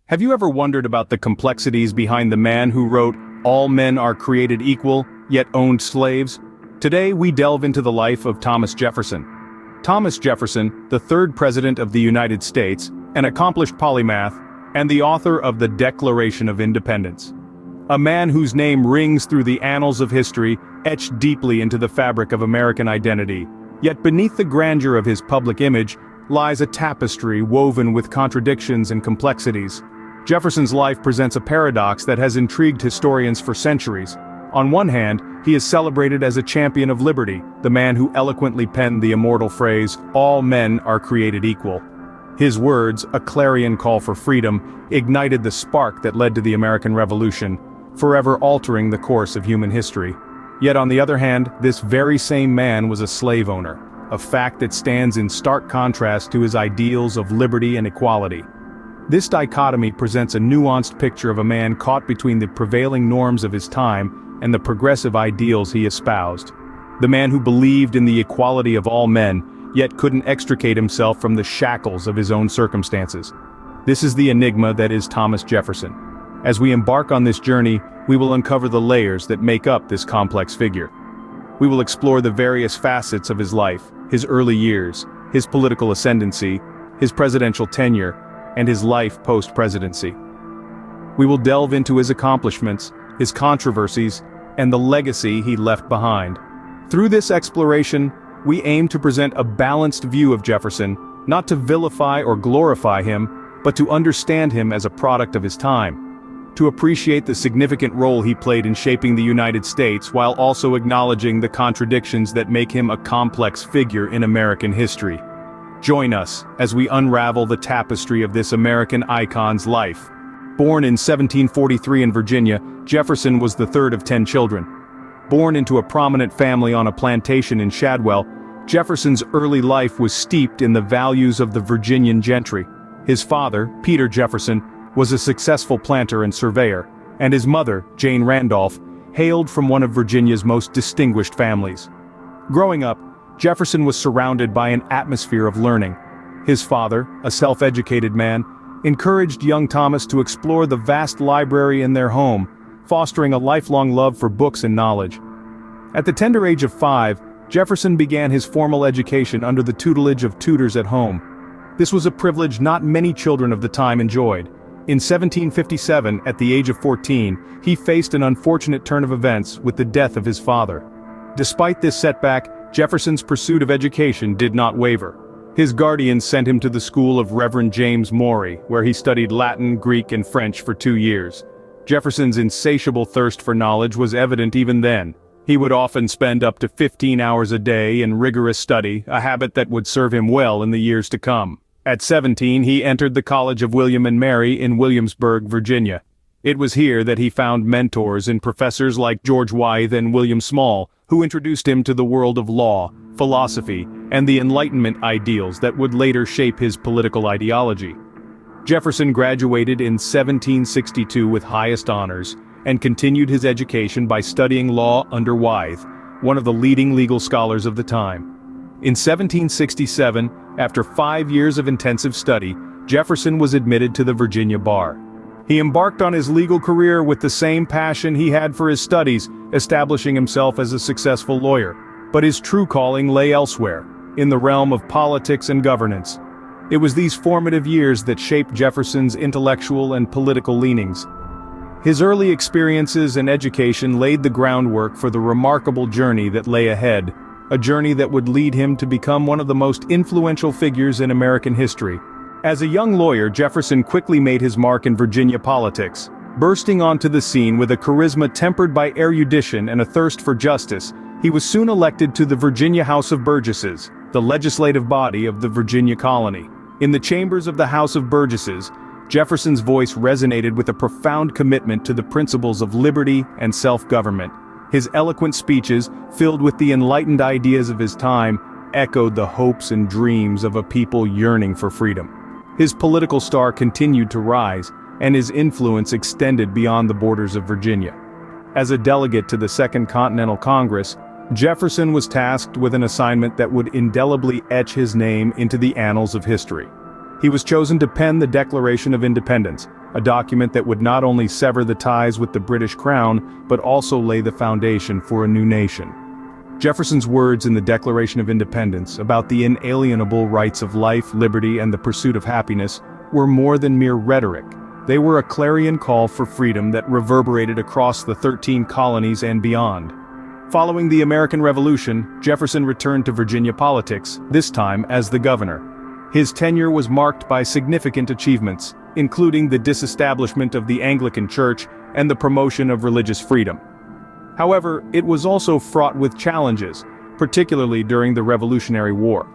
Have you ever wondered about the complexities behind the man who wrote, "All men are created equal, yet owned slaves"? Today we delve into the life of Thomas Jefferson. Thomas Jefferson, the third president of the United States, an accomplished polymath, and the author of the Declaration of Independence. A man whose name rings through the annals of history, etched deeply into the fabric of American identity. Yet beneath the grandeur of his public image lies a tapestry woven with contradictions and complexities. Jefferson's life presents a paradox that has intrigued historians for centuries. On one hand, he is celebrated as a champion of liberty, the man who eloquently penned the immortal phrase, "All men are created equal." His words, a clarion call for freedom, ignited the spark that led to the American Revolution, forever altering the course of human history. Yet on the other hand, this very same man was a slave owner, a fact that stands in stark contrast to his ideals of liberty and equality. This dichotomy presents a nuanced picture of a man caught between the prevailing norms of his time and the progressive ideals he espoused. The man who believed in the equality of all men, yet couldn't extricate himself from the shackles of his own circumstances. This is the enigma that is Thomas Jefferson. As we embark on this journey, we will uncover the layers that make up this complex figure. We will explore the various facets of his life, his early years, his political ascendancy, his presidential tenure, and his life post-presidency. We will delve into his accomplishments, his controversies, and the legacy he left behind. Through this exploration, we aim to present a balanced view of Jefferson, not to vilify or glorify him, but to understand him as a product of his time. To appreciate the significant role he played in shaping the United States while also acknowledging the contradictions that make him a complex figure in American history. Join us as we unravel the tapestry of this American icon's life. Born in 1743 in Virginia, Jefferson was the third of 10 children. Born into a prominent family on a plantation in Shadwell, Jefferson's early life was steeped in the values of the Virginian gentry. His father, Peter Jefferson, was a successful planter and surveyor, and his mother, Jane Randolph, hailed from one of Virginia's most distinguished families. Growing up, Jefferson was surrounded by an atmosphere of learning. His father, a self-educated man, encouraged young Thomas to explore the vast library in their home, fostering a lifelong love for books and knowledge. At the tender age of 5, Jefferson began his formal education under the tutelage of tutors at home. This was a privilege not many children of the time enjoyed. In 1757, at the age of 14, he faced an unfortunate turn of events with the death of his father. Despite this setback, Jefferson's pursuit of education did not waver. His guardians sent him to the school of Reverend James Morey, where he studied Latin, Greek, and French for 2 years. Jefferson's insatiable thirst for knowledge was evident even then. He would often spend up to 15 hours a day in rigorous study, a habit that would serve him well in the years to come. At 17, he entered the College of William and Mary in Williamsburg, Virginia. It was here that he found mentors in professors like George Wythe and William Small, who introduced him to the world of law, philosophy, and the Enlightenment ideals that would later shape his political ideology. Jefferson graduated in 1762 with highest honors, and continued his education by studying law under Wythe, one of the leading legal scholars of the time. In 1767, after 5 years of intensive study, Jefferson was admitted to the Virginia bar. He embarked on his legal career with the same passion he had for his studies, establishing himself as a successful lawyer. But his true calling lay elsewhere, in the realm of politics and governance. It was these formative years that shaped Jefferson's intellectual and political leanings. His early experiences and education laid the groundwork for the remarkable journey that lay ahead, a journey that would lead him to become one of the most influential figures in American history. As a young lawyer, Jefferson quickly made his mark in Virginia politics, bursting onto the scene with a charisma tempered by erudition and a thirst for justice. He was soon elected to the Virginia House of Burgesses, the legislative body of the Virginia colony. In the chambers of the House of Burgesses, Jefferson's voice resonated with a profound commitment to the principles of liberty and self-government. His eloquent speeches, filled with the enlightened ideas of his time, echoed the hopes and dreams of a people yearning for freedom. His political star continued to rise, and his influence extended beyond the borders of Virginia. As a delegate to the Second Continental Congress, Jefferson was tasked with an assignment that would indelibly etch his name into the annals of history. He was chosen to pen the Declaration of Independence, a document that would not only sever the ties with the British Crown, but also lay the foundation for a new nation. Jefferson's words in the Declaration of Independence about the inalienable rights of life, liberty, and the pursuit of happiness were more than mere rhetoric. They were a clarion call for freedom that reverberated across the 13 colonies and beyond. Following the American Revolution, Jefferson returned to Virginia politics, this time as the governor. His tenure was marked by significant achievements, including the disestablishment of the Anglican Church and the promotion of religious freedom. However, it was also fraught with challenges, particularly during the Revolutionary War.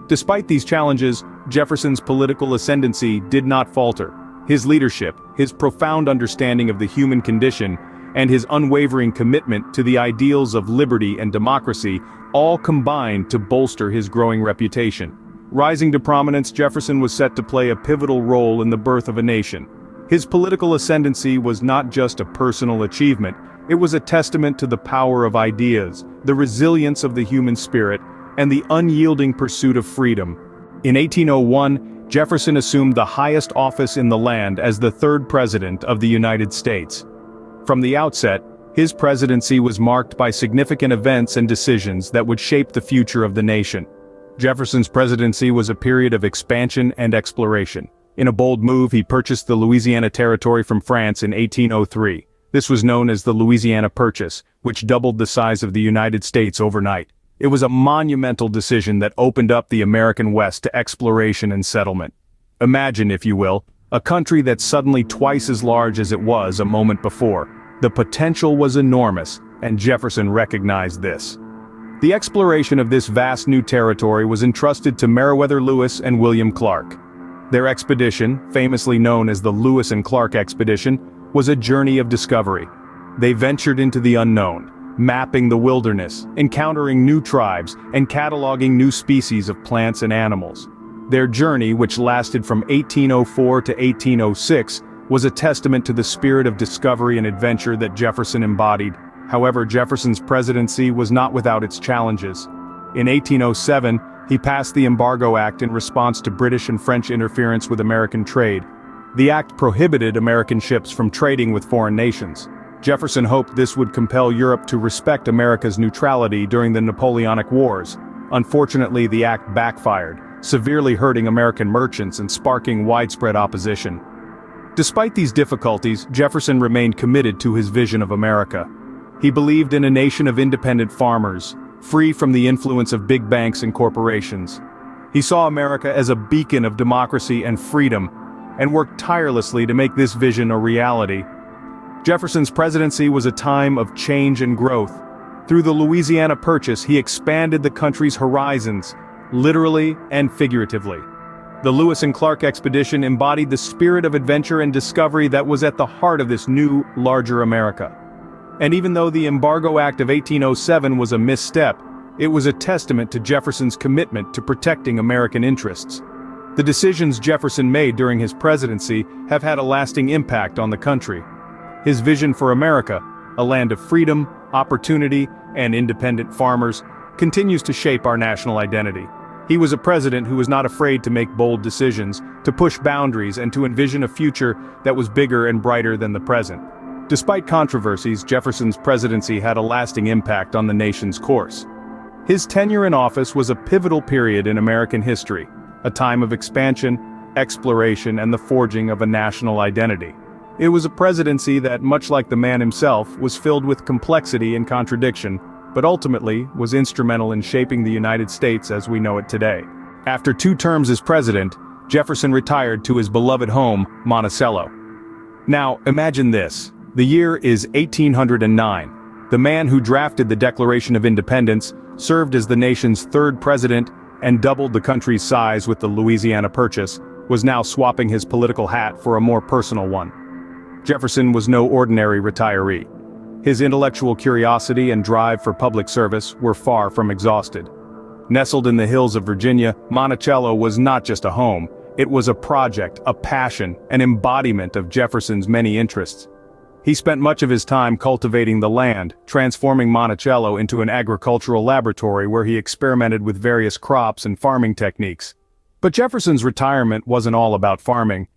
Despite these challenges, Jefferson's political ascendancy did not falter. His leadership, his profound understanding of the human condition, and his unwavering commitment to the ideals of liberty and democracy all combined to bolster his growing reputation. Rising to prominence, Jefferson was set to play a pivotal role in the birth of a nation. His political ascendancy was not just a personal achievement, it was a testament to the power of ideas, the resilience of the human spirit, and the unyielding pursuit of freedom. In 1801, Jefferson assumed the highest office in the land as the third president of the United States. From the outset, his presidency was marked by significant events and decisions that would shape the future of the nation. Jefferson's presidency was a period of expansion and exploration. In a bold move, he purchased the Louisiana Territory from France in 1803. This was known as the Louisiana Purchase, which doubled the size of the United States overnight. It was a monumental decision that opened up the American West to exploration and settlement. Imagine, if you will, a country that's suddenly twice as large as it was a moment before. The potential was enormous, and Jefferson recognized this. The exploration of this vast new territory was entrusted to Meriwether Lewis and William Clark. Their expedition, famously known as the Lewis and Clark Expedition, was a journey of discovery. They ventured into the unknown, mapping the wilderness, encountering new tribes, and cataloging new species of plants and animals. Their journey, which lasted from 1804 to 1806, was a testament to the spirit of discovery and adventure that Jefferson embodied. However, Jefferson's presidency was not without its challenges. In 1807, he passed the Embargo Act in response to British and French interference with American trade. The act prohibited American ships from trading with foreign nations. Jefferson hoped this would compel Europe to respect America's neutrality during the Napoleonic Wars. Unfortunately, the act backfired, severely hurting American merchants and sparking widespread opposition. Despite these difficulties, Jefferson remained committed to his vision of America. He believed in a nation of independent farmers, free from the influence of big banks and corporations. He saw America as a beacon of democracy and freedom, and worked tirelessly to make this vision a reality. Jefferson's presidency was a time of change and growth. Through the Louisiana Purchase, he expanded the country's horizons, literally and figuratively. The Lewis and Clark expedition embodied the spirit of adventure and discovery that was at the heart of this new, larger America. And even though the Embargo Act of 1807 was a misstep, it was a testament to Jefferson's commitment to protecting American interests. The decisions Jefferson made during his presidency have had a lasting impact on the country. His vision for America, a land of freedom, opportunity, and independent farmers, continues to shape our national identity. He was a president who was not afraid to make bold decisions, to push boundaries, and to envision a future that was bigger and brighter than the present. Despite controversies, Jefferson's presidency had a lasting impact on the nation's course. His tenure in office was a pivotal period in American history, a time of expansion, exploration, and the forging of a national identity. It was a presidency that, much like the man himself, was filled with complexity and contradiction, but ultimately was instrumental in shaping the United States as we know it today. After 2 terms as president, Jefferson retired to his beloved home, Monticello. Now, imagine this. The year is 1809. The man who drafted the Declaration of Independence, served as the nation's 3rd president, and doubled the country's size with the Louisiana Purchase, was now swapping his political hat for a more personal one. Jefferson was no ordinary retiree. His intellectual curiosity and drive for public service were far from exhausted. Nestled in the hills of Virginia, Monticello was not just a home, it was a project, a passion, an embodiment of Jefferson's many interests. He spent much of his time cultivating the land, transforming Monticello into an agricultural laboratory where he experimented with various crops and farming techniques. But Jefferson's retirement wasn't all about farming.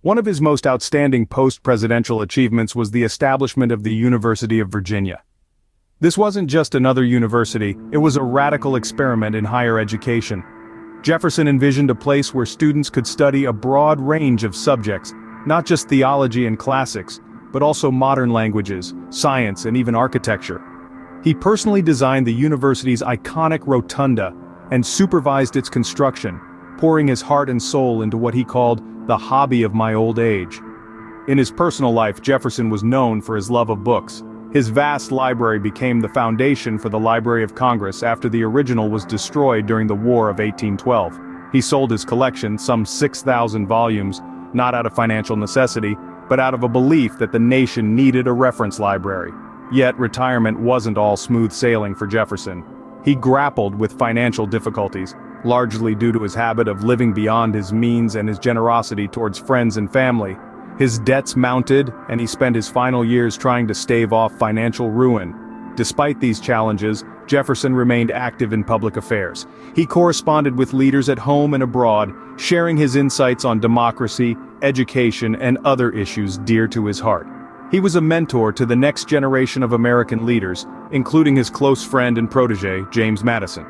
One of his most outstanding post-presidential achievements was the establishment of the University of Virginia. This wasn't just another university, it was a radical experiment in higher education. Jefferson envisioned a place where students could study a broad range of subjects, not just theology and classics, but also modern languages, science, and even architecture. He personally designed the university's iconic rotunda and supervised its construction, pouring his heart and soul into what he called the hobby of my old age. In his personal life, Jefferson was known for his love of books. His vast library became the foundation for the Library of Congress after the original was destroyed during the War of 1812. He sold his collection, some 6,000 volumes, not out of financial necessity, but out of a belief that the nation needed a reference library. Yet retirement wasn't all smooth sailing for Jefferson. He grappled with financial difficulties, largely due to his habit of living beyond his means and his generosity towards friends and family. His debts mounted, and he spent his final years trying to stave off financial ruin. Despite these challenges, Jefferson remained active in public affairs. He corresponded with leaders at home and abroad, sharing his insights on democracy, education, and other issues dear to his heart. He was a mentor to the next generation of American leaders, including his close friend and protege, James Madison.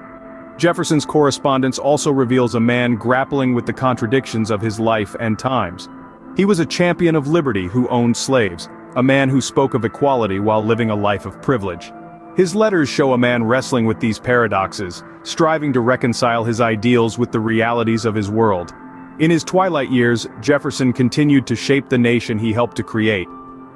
Jefferson's correspondence also reveals a man grappling with the contradictions of his life and times. He was a champion of liberty who owned slaves, a man who spoke of equality while living a life of privilege. His letters show a man wrestling with these paradoxes, striving to reconcile his ideals with the realities of his world. In his twilight years, Jefferson continued to shape the nation he helped to create.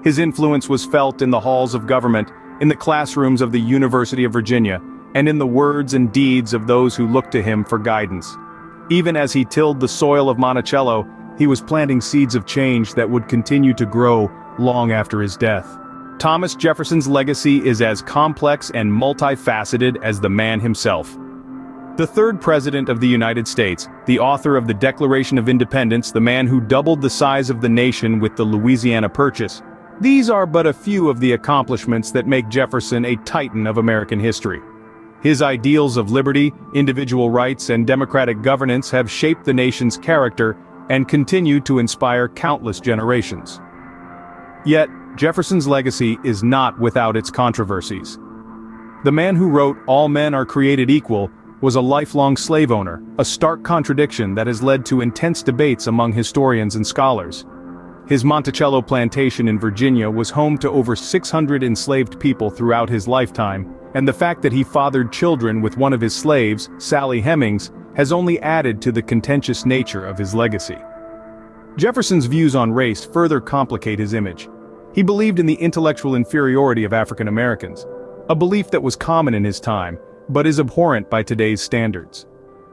His influence was felt in the halls of government, in the classrooms of the University of Virginia, and in the words and deeds of those who looked to him for guidance. Even as he tilled the soil of Monticello, he was planting seeds of change that would continue to grow long after his death. Thomas Jefferson's legacy is as complex and multifaceted as the man himself. The third president of the United States, the author of the Declaration of Independence, the man who doubled the size of the nation with the Louisiana Purchase. These are but a few of the accomplishments that make Jefferson a titan of American history. His ideals of liberty, individual rights, and democratic governance have shaped the nation's character and continue to inspire countless generations. Yet, Jefferson's legacy is not without its controversies. The man who wrote "All men are created equal" was a lifelong slave owner, a stark contradiction that has led to intense debates among historians and scholars. His Monticello plantation in Virginia was home to over 600 enslaved people throughout his lifetime, and the fact that he fathered children with one of his slaves, Sally Hemings, has only added to the contentious nature of his legacy. Jefferson's views on race further complicate his image. He believed in the intellectual inferiority of African Americans, a belief that was common in his time, but is abhorrent by today's standards.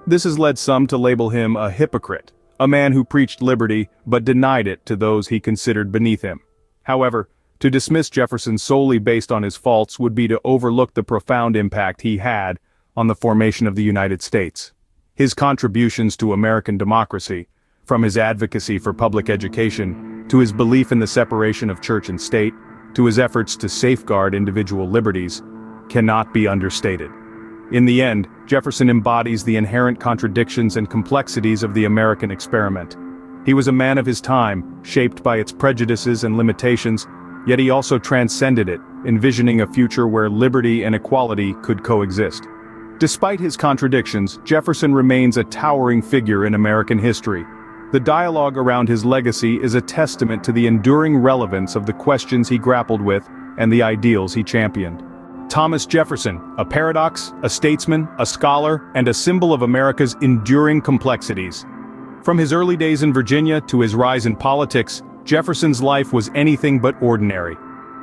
This has led some to label him a hypocrite, a man who preached liberty but denied it to those he considered beneath him. However, to dismiss Jefferson solely based on his faults would be to overlook the profound impact he had on the formation of the United States. His contributions to American democracy, from his advocacy for public education, to his belief in the separation of church and state, to his efforts to safeguard individual liberties, cannot be understated. In the end, Jefferson embodies the inherent contradictions and complexities of the American experiment. He was a man of his time, shaped by its prejudices and limitations, yet he also transcended it, envisioning a future where liberty and equality could coexist. Despite his contradictions, Jefferson remains a towering figure in American history. The dialogue around his legacy is a testament to the enduring relevance of the questions he grappled with and the ideals he championed. Thomas Jefferson, a paradox, a statesman, a scholar, and a symbol of America's enduring complexities. From his early days in Virginia to his rise in politics, Jefferson's life was anything but ordinary.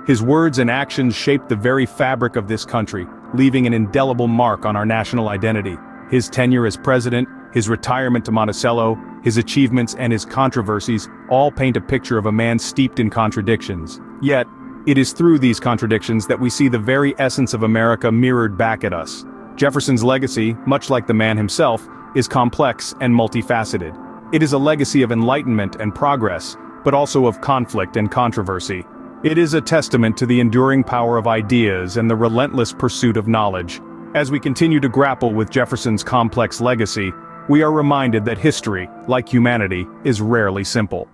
His words and actions shaped the very fabric of this country, leaving an indelible mark on our national identity. His tenure as president, his retirement to Monticello, his achievements and his controversies all paint a picture of a man steeped in contradictions. Yet, it is through these contradictions that we see the very essence of America mirrored back at us. Jefferson's legacy, much like the man himself, is complex and multifaceted. It is a legacy of enlightenment and progress, but also of conflict and controversy. It is a testament to the enduring power of ideas and the relentless pursuit of knowledge. As we continue to grapple with Jefferson's complex legacy, we are reminded that history, like humanity, is rarely simple.